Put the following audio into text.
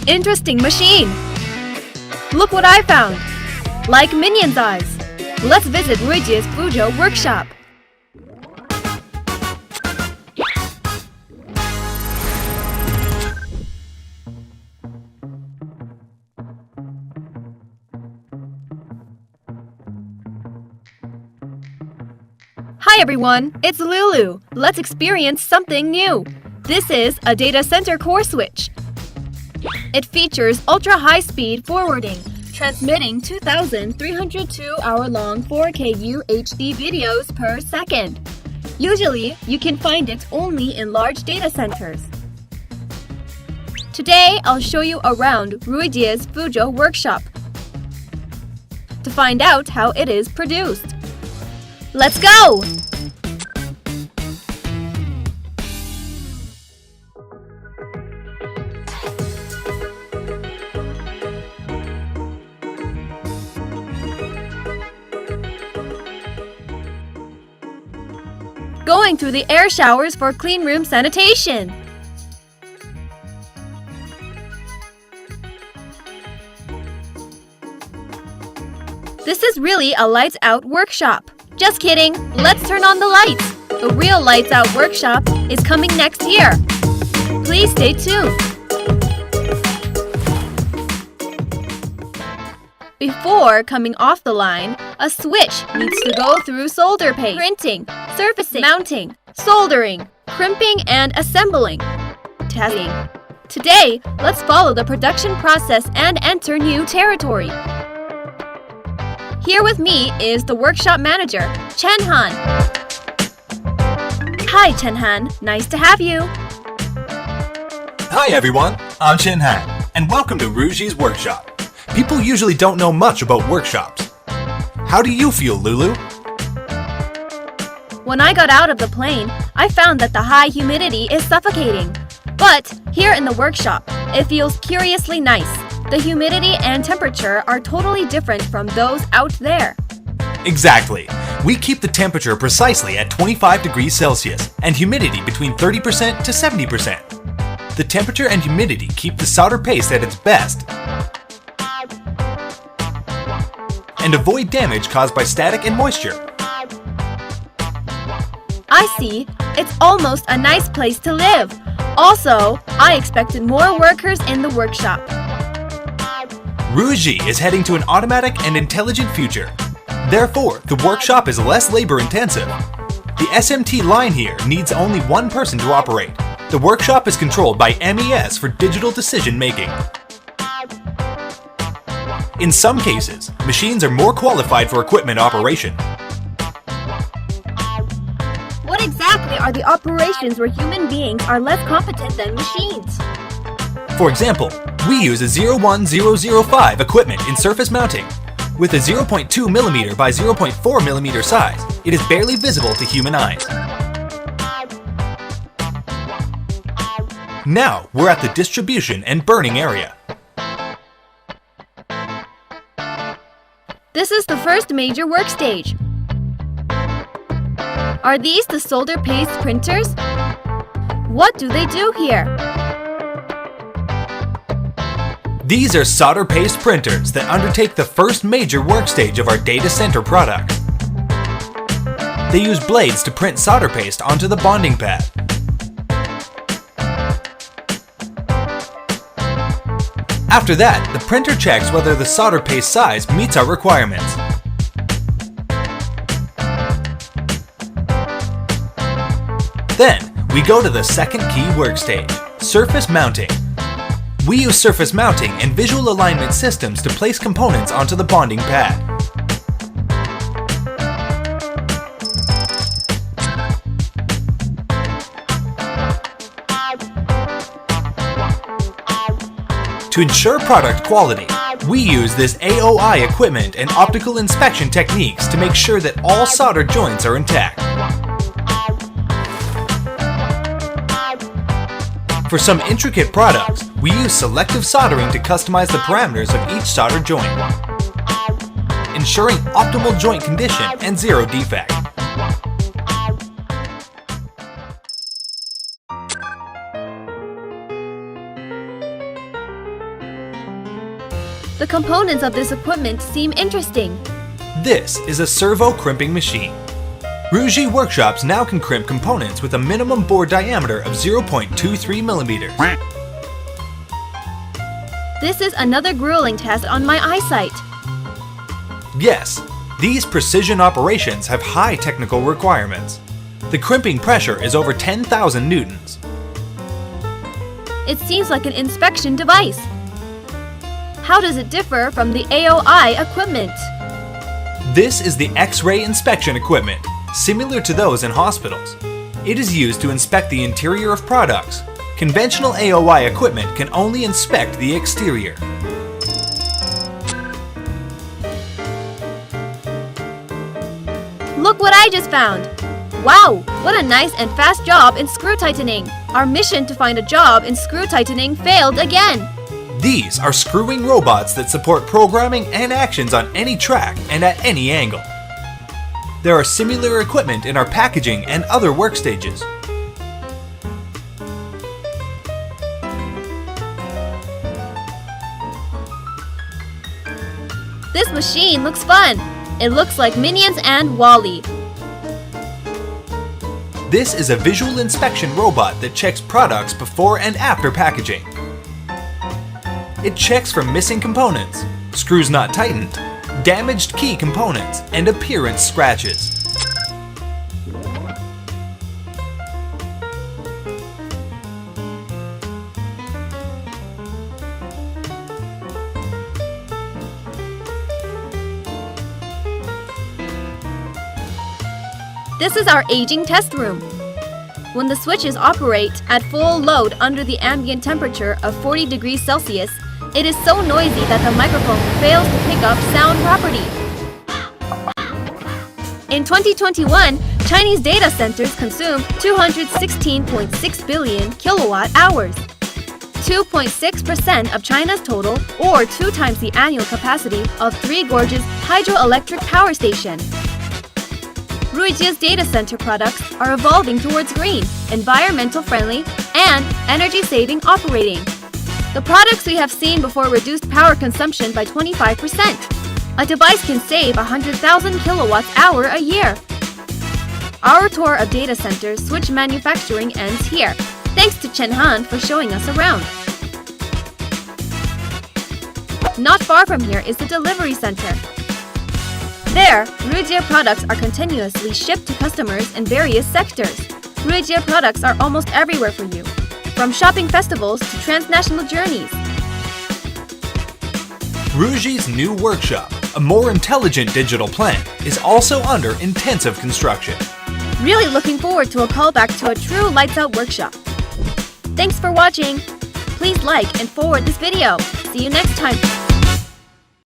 interesting machine! Look what I found! Like Minion's eyes! Let's visit Ruijie's Fuzhou workshop! Hi everyone, it's Lulu. Let's experience something new. This is a data center core switch. It features ultra-high-speed forwarding, transmitting 2,302 hour-long 4K UHD videos per second. Usually, you can find it only in large data centers. Today, I'll show you around Ruijie's Fuzhou workshop to find out how it is produced. Let's go! Going through the air showers for clean room sanitation. This is really a lights-out workshop. Just kidding, let's turn on the lights. The real lights-out workshop is coming next year. Please stay tuned. Before coming off the line, a switch needs to go through solder paste, printing, surfacing, mounting, soldering, crimping, and assembling. Testing. Today, let's follow the production process and enter new territory. Here with me is the workshop manager, Chen Han. Hi, Chen Han. Nice to have you. Hi everyone, I'm Chen Han, and welcome to Ruijie's workshop. People usually don't know much about workshops. How do you feel, Lulu? When I got out of the plane, I found that the high humidity is suffocating. But here in the workshop, it feels curiously nice. The humidity and temperature are totally different from those out there. Exactly. We keep the temperature precisely at 25 degrees Celsius and humidity between 30% to 70%. The temperature and humidity keep the solder paste at its best and avoid damage caused by static and moisture. I see. It's almost a nice place to live. Also, I expected more workers in the workshop. Ruijie is heading to an automatic and intelligent future. Therefore, the workshop is less labor-intensive. The SMT line here needs only one person to operate. The workshop is controlled by MES for digital decision-making. In some cases, machines are more qualified for equipment operation. What exactly are the operations where human beings are less competent than machines? For example, we use a 01005 equipment in surface mounting. With a 0.2mm by 0.4mm size, it is barely visible to human eyes. Now, we're at the distribution and burning area. This is the first major work stage. Are these the solder paste printers? What do they do here? These are solder paste printers that undertake the first major work stage of our data center product. They use blades to print solder paste onto the bonding pad. After that, the printer checks whether the solder paste size meets our requirements. Then, we go to the second key work stage, surface mounting. We use surface mounting and visual alignment systems to place components onto the bonding pad. To ensure product quality, we use this AOI equipment and optical inspection techniques to make sure that all solder joints are intact. For some intricate products, we use selective soldering to customize the parameters of each solder joint, ensuring optimal joint condition and zero defect. The components of this equipment seem interesting. This is a servo crimping machine. Ruijie workshops now can crimp components with a minimum bore diameter of 0.23 millimeters. This is another grueling test on my eyesight. Yes, these precision operations have high technical requirements. The crimping pressure is over 10,000 newtons. It seems like an inspection device. How does it differ from the AOI equipment? This is the X-ray inspection equipment, similar to those in hospitals. It is used to inspect the interior of products. Conventional AOI equipment can only inspect the exterior. Look what I just found! Wow, what a nice and fast job in screw tightening! Our mission to find a job in screw tightening failed again! These are screwing robots that support programming and actions on any track and at any angle. There are similar equipment in our packaging and other work stages. This machine looks fun! It looks like Minions and Wall-E. This is a visual inspection robot that checks products before and after packaging. It checks for missing components, screws not tightened, damaged key components, and appearance scratches. This is our aging test room. When the switches operate at full load under the ambient temperature of 40 degrees Celsius, it is so noisy that the microphone fails to pick up sound property. In 2021, Chinese data centers consumed 216.6 billion kilowatt hours, 2.6% of China's total, or 2 times the annual capacity of Three Gorges hydroelectric power station. Ruijie's data center products are evolving towards green, environmental friendly, and energy-saving operating. The products we have seen before reduced power consumption by 25%. A device can save 100,000 kilowatts-hour a year. Our tour of data center switch manufacturing ends here. Thanks to Chen Han for showing us around. Not far from here is the delivery center. There, Ruijie products are continuously shipped to customers in various sectors. Ruijie products are almost everywhere for you, from shopping festivals to transnational journeys. Ruijie's new workshop, a more intelligent digital plant, is also under intensive construction. Really looking forward to a callback to a true lights-out workshop. Thanks for watching. Please like and forward this video. See you next time.